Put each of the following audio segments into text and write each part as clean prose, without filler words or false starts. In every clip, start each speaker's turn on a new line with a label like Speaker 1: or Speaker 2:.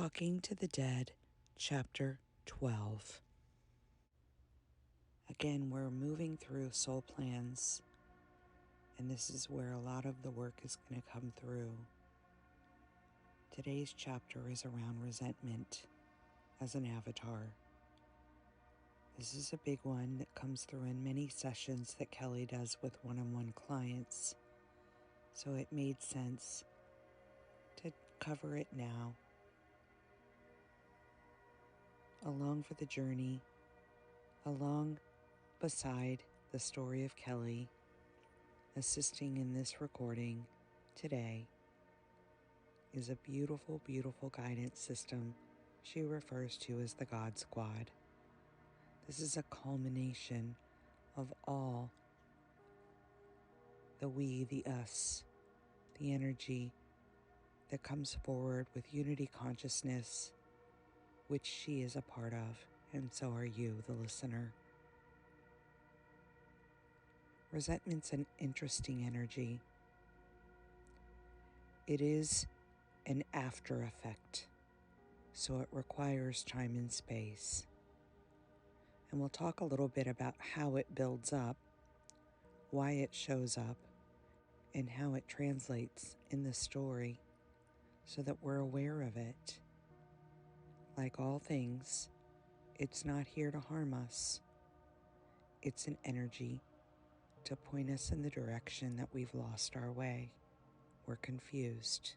Speaker 1: Talking to the Dead, Chapter 12. Again, we're moving through soul plans, and this is where a lot of the work is going to come through. Today's chapter is around resentment as an avatar. This is a big one that comes through in many sessions that Kelly does with one-on-one clients, so it made sense to cover it now. Along for the journey, along beside the story of Kelly, assisting in this recording today, is a beautiful, beautiful guidance system she refers to as the God Squad. This is a culmination of all the we, the us, the energy that comes forward with unity consciousness, which she is a part of, and so are you, the listener. Resentment's an interesting energy. It is an after effect, so it requires time and space. And we'll talk a little bit about how it builds up, why it shows up, and how it translates in the story so that we're aware of it. Like all things, it's not here to harm us. It's an energy to point us in the direction that we've lost our way. We're confused.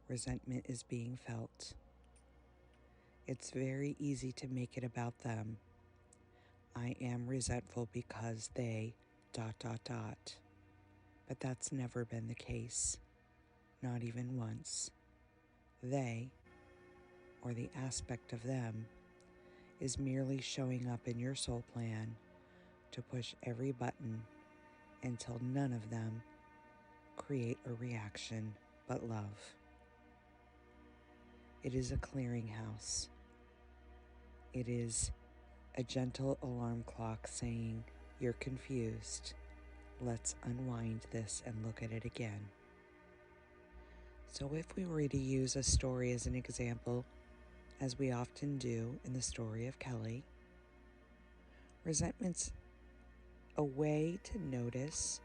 Speaker 1: Resentment is being felt. It's very easy to make it about them. I am resentful because they ... But that's never been the case. Not even once. They, or the aspect of them, is merely showing up in your soul plan to push every button until none of them create a reaction but love. It is a clearinghouse. It is a gentle alarm clock saying, "You're confused. Let's unwind this and look at it again." So if we were to use a story as an example, as we often do in the story of Kelly, resentment's a way to notice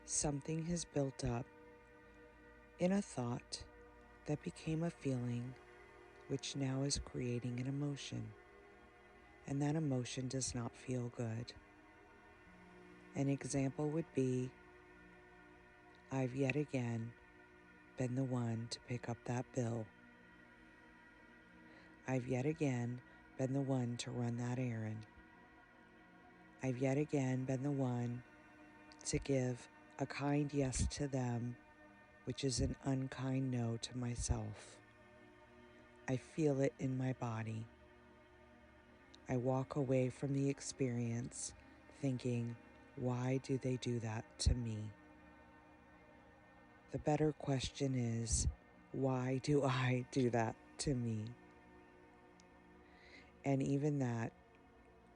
Speaker 1: something has built up in a thought that became a feeling, which now is creating an emotion, and that emotion does not feel good. An example would be, I've yet again been the one to pick up that bill. I've yet again been the one to run that errand. I've yet again been the one to give a kind yes to them, which is an unkind no to myself. I feel it in my body. I walk away from the experience thinking, why do they do that to me? The better question is, why do I do that to me? And even that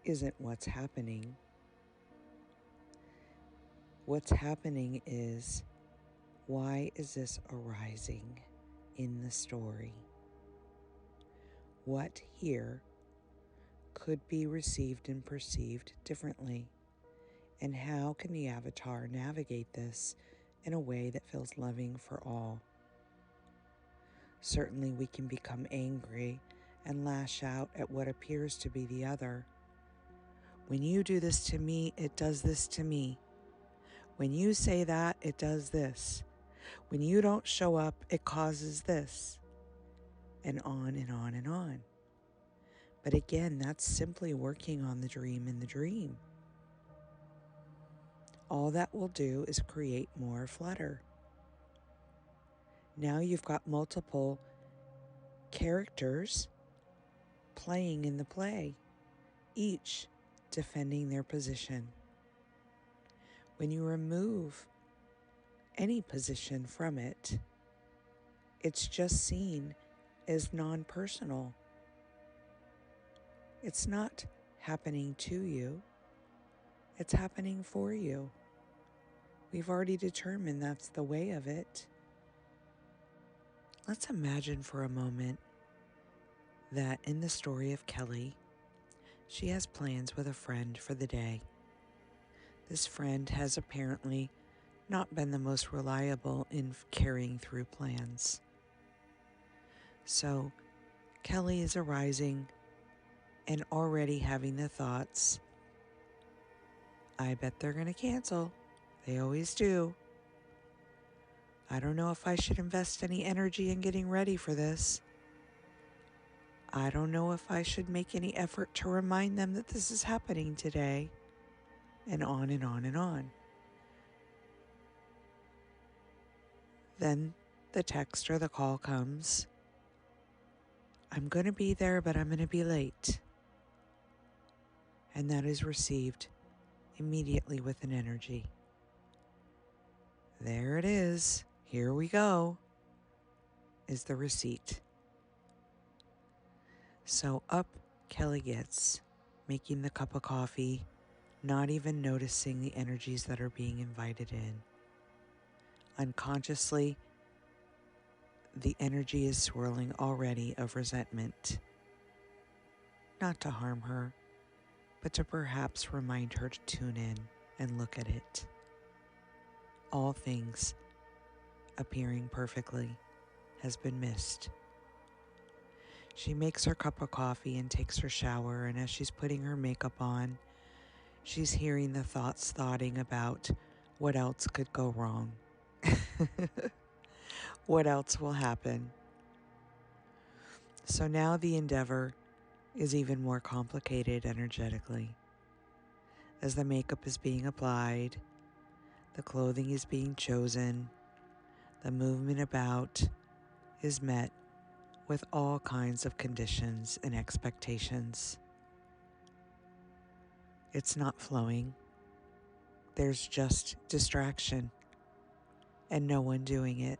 Speaker 1: isn't what's happening. What's happening is, why is this arising in the story? What here could be received and perceived differently? And how can the avatar navigate this in a way that feels loving for all? Certainly we can become angry and lash out at what appears to be the other. When you do this to me, it does this to me. When you say that, it does this. When you don't show up, it causes this. And on and on and on. But again, that's simply working on the dream in the dream. All that will do is create more flutter. Now you've got multiple characters playing in the play, each defending their position. When you remove any position from it, it's just seen as non-personal. It's not happening to you. It's happening for you. We've already determined that's the way of it. Let's imagine for a moment that in the story of Kelly, she has plans with a friend for the day. This friend has apparently not been the most reliable in carrying through plans. So Kelly is arising and already having the thoughts, I bet they're going to cancel. They always do. I don't know if I should invest any energy in getting ready for this. I don't know if I should make any effort to remind them that this is happening today. And on and on and on. Then the text or the call comes. I'm going to be there, but I'm going to be late. And that is received immediately with an energy. There it is. Here we go. Is the receipt. So up Kelly gets, making the cup of coffee, not even noticing the energies that are being invited in. Unconsciously, the energy is swirling already of resentment. Not to harm her, but to perhaps remind her to tune in and look at it. All things appearing perfectly has been missed. She makes her cup of coffee and takes her shower, and as she's putting her makeup on, she's hearing the thoughts thoughting about what else could go wrong. What else will happen? So now the endeavor is even more complicated energetically. As the makeup is being applied, the clothing is being chosen, the movement about is met with all kinds of conditions and expectations. It's not flowing. There's just distraction and no one doing it.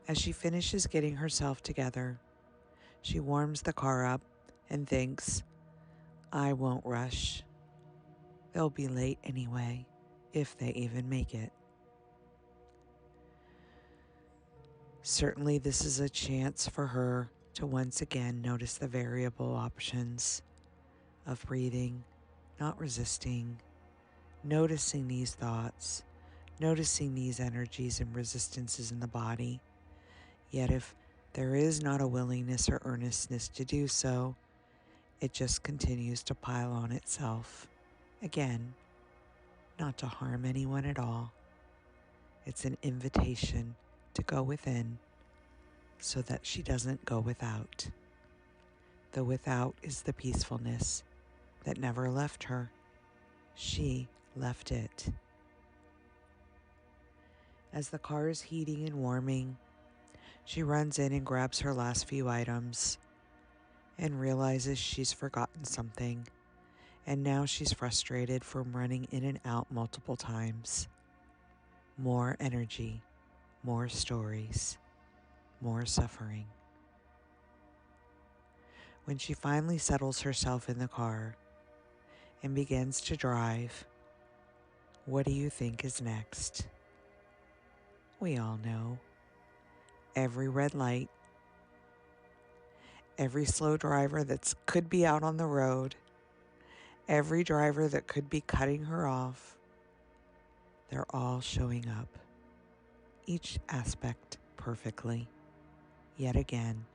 Speaker 1: As she finishes getting herself together, she warms the car up and thinks, I won't rush. They'll be late anyway, if they even make it. Certainly this is a chance for her to once again notice the variable options of breathing, not resisting, noticing these thoughts, noticing these energies and resistances in the body. Yet if there is not a willingness or earnestness to do so, it just continues to pile on itself. Again, not to harm anyone at all. It's an invitation to go within so that she doesn't go without. The without is the peacefulness that never left her. She left it. As the car is heating and warming, she runs in and grabs her last few items and realizes she's forgotten something, and now she's frustrated from running in and out multiple times. More energy, more stories, more suffering. When she finally settles herself in the car and begins to drive, what do you think is next? We all know. Every red light, every slow driver that could be out on the road, every driver that could be cutting her off, they're all showing up. Each aspect perfectly. Yet again,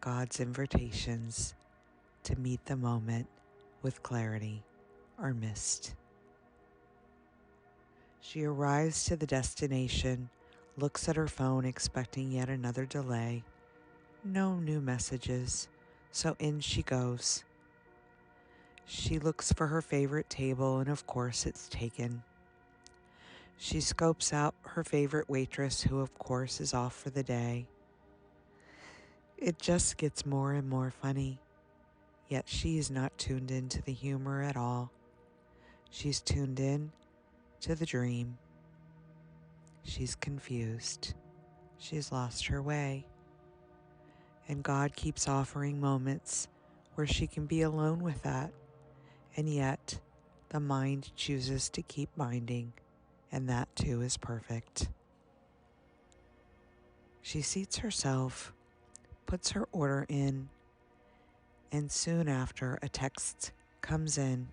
Speaker 1: God's invitations to meet the moment with clarity are missed. She arrives to the destination, looks at her phone expecting yet another delay. No new messages, so in she goes. She looks for her favorite table, and of course it's taken. She scopes out her favorite waitress, who of course is off for the day. It just gets more and more funny, yet she is not tuned into the humor at all. She's tuned in to the dream. She's confused. She's lost her way. And God keeps offering moments where she can be alone with that. And yet, the mind chooses to keep minding, and that too is perfect. She seats herself, puts her order in, and soon after a text comes in.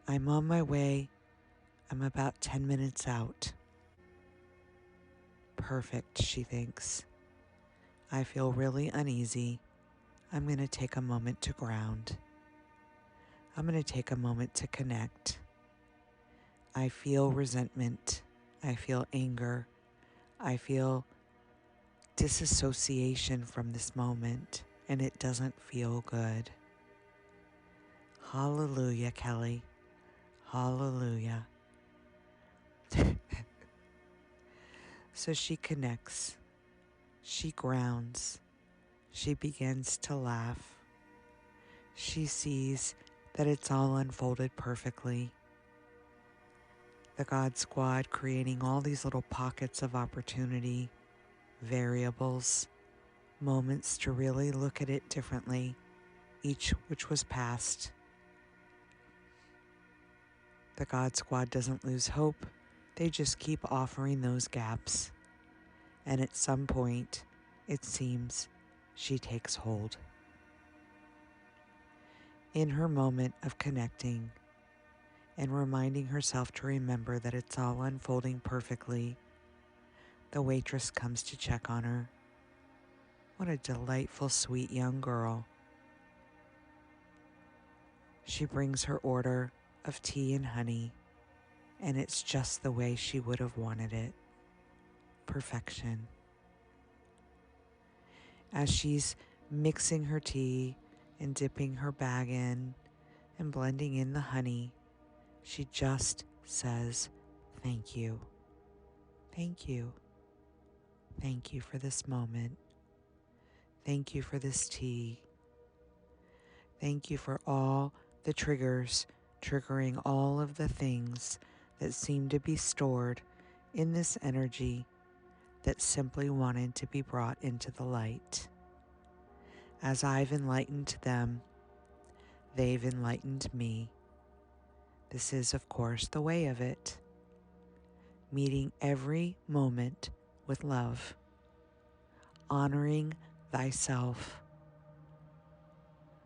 Speaker 1: I'm on my way. I'm about 10 minutes out. Perfect, she thinks. I feel really uneasy. I'm going to take a moment to ground. I'm going to take a moment to connect. I feel resentment. I feel anger. I feel disassociation from this moment, and it doesn't feel good. Hallelujah, Kelly. Hallelujah. So she connects. She grounds. She begins to laugh. She sees that it's all unfolded perfectly. The God Squad creating all these little pockets of opportunity, variables, moments to really look at it differently, each which was past. The God Squad doesn't lose hope. They just keep offering those gaps. And at some point, it seems, she takes hold. In her moment of connecting and reminding herself to remember that it's all unfolding perfectly, the waitress comes to check on her. What a delightful, sweet young girl. She brings her order of tea and honey, and it's just the way she would have wanted it. Perfection. As she's mixing her tea and dipping her bag in and blending in the honey, she just says, "Thank you. Thank you. Thank you for this moment. Thank you for this tea. Thank you for all the triggers, triggering all of the things that seem to be stored in this energy that simply wanted to be brought into the light. As I've enlightened them, they've enlightened me. This is, of course, the way of it. Meeting every moment with love. Honoring thyself.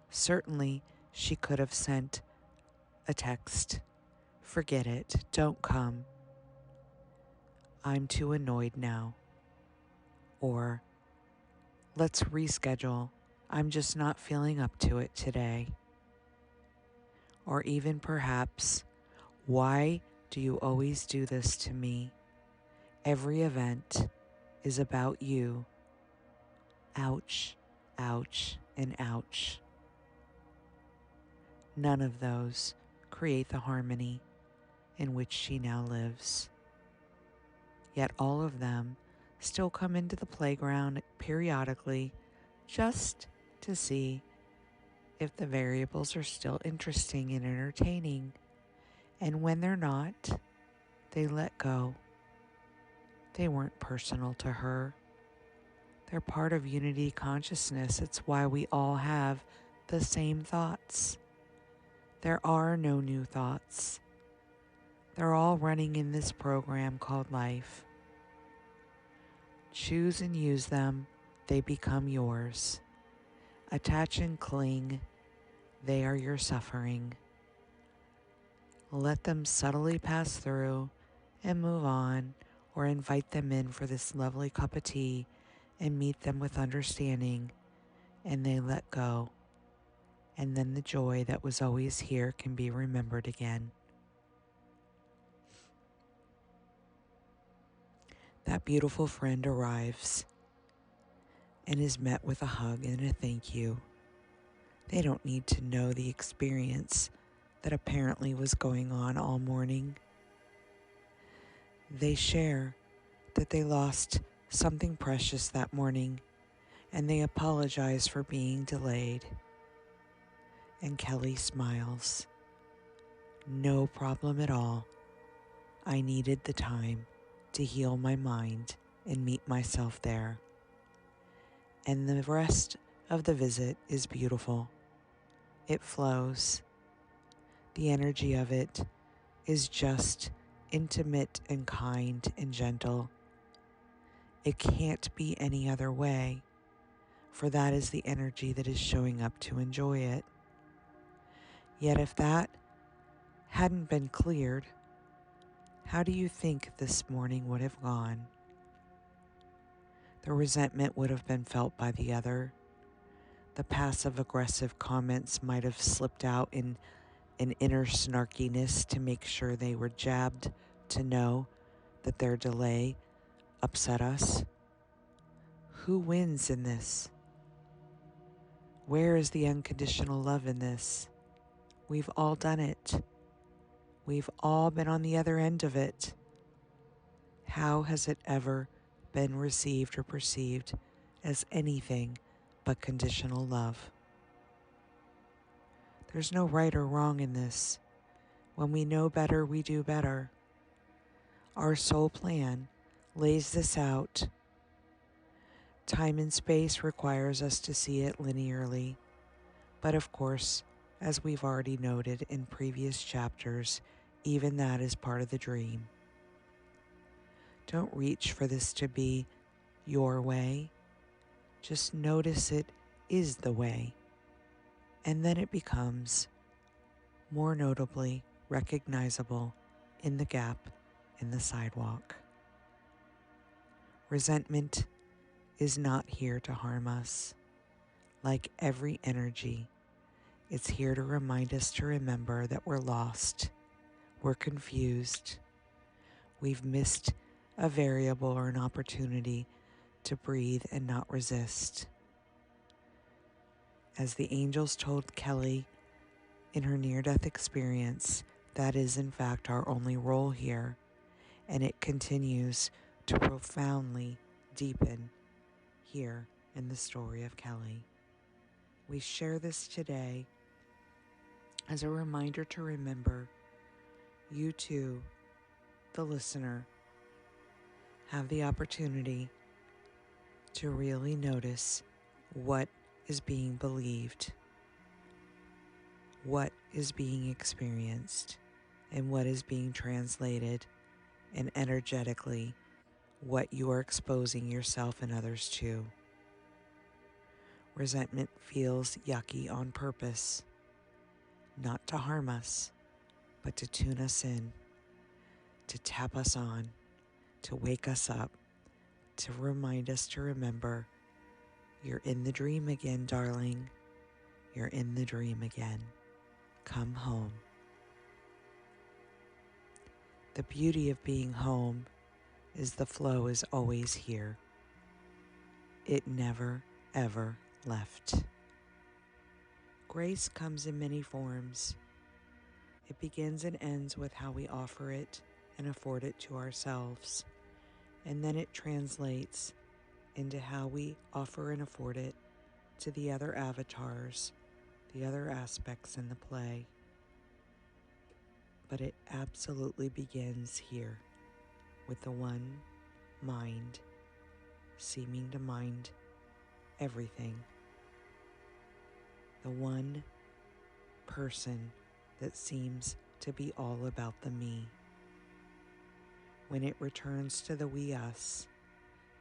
Speaker 1: Certainly, she could have sent a text. Forget it. Don't come. I'm too annoyed now. Or, let's reschedule. I'm just not feeling up to it today. Or even perhaps, why do you always do this to me? Every event is about you. Ouch, ouch, and ouch. None of those create the harmony in which she now lives. Yet all of them still come into the playground periodically just to see if the variables are still interesting and entertaining. And when they're not, they let go. They weren't personal to her. They're part of unity consciousness. It's why we all have the same thoughts. There are no new thoughts. They're all running in this program called life. Choose and use them. They become yours. Attach and cling. They are your suffering. Let them subtly pass through and move on, or invite them in for this lovely cup of tea and meet them with understanding, and they let go. And then the joy that was always here can be remembered again. That beautiful friend arrives and is met with a hug and a thank you. They don't need to know the experience that apparently was going on all morning. They share that they lost something precious that morning, and they apologize for being delayed. And Kelly smiles. No problem at all. I needed the time to heal my mind and meet myself there. And the rest of the visit is beautiful. It flows. The energy of it is just intimate and kind and gentle. It can't be any other way. for that is the energy that is showing up to enjoy it. Yet if that hadn't been cleared, how do you think this morning would have gone? The resentment would have been felt by the other. The passive-aggressive comments might have slipped out in an inner snarkiness to make sure they were jabbed to know that their delay upset us. Who wins in this? Where is the unconditional love in this? We've all done it. We've all been on the other end of it. How has it ever been received or perceived as anything but conditional love? There's no right or wrong in this. When we know better, we do better. Our soul plan lays this out. Time and space requires us to see it linearly, but of course, as we've already noted in previous chapters, even that is part of the dream. Don't reach for this to be your way. Just notice it is the way, and then it becomes more notably recognizable in the gap in the sidewalk. Resentment is not here to harm us. Like every energy, it's here to remind us to remember that we're lost, we're confused, we've missed a variable or an opportunity to breathe and not resist. As the angels told Kelly in her near-death experience, that is in fact our only role here, and it continues to profoundly deepen here in the story of Kelly. We share this today as a reminder to remember you too, the listener, have the opportunity to really notice what is being believed, what is being experienced, and what is being translated, and energetically what you are exposing yourself and others to. Resentment feels yucky on purpose, not to harm us, but to tune us in, to tap us on, to wake us up, to remind us to remember, you're in the dream again, darling. You're in the dream again. Come home. The beauty of being home is the flow is always here. It never, ever left. Grace comes in many forms. It begins and ends with how we offer it and afford it to ourselves. And then it translates into how we offer and afford it to the other avatars, the other aspects in the play. But it absolutely begins here with the one mind seeming to mind everything. The one person that seems to be all about the me. When it returns to the we us,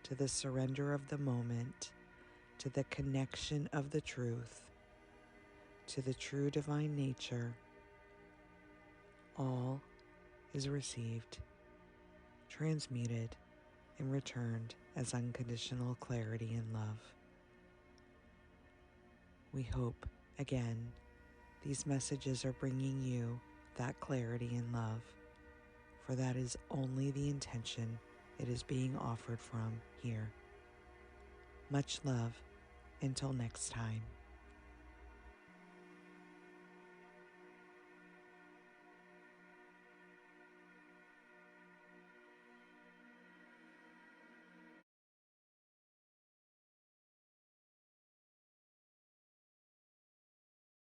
Speaker 1: to the surrender of the moment, to the connection of the truth, to the true divine nature, all is received, transmuted, and returned as unconditional clarity and love. We hope, again, these messages are bringing you that clarity and love, for that is only the intention it is being offered from here. Much love. Until next time.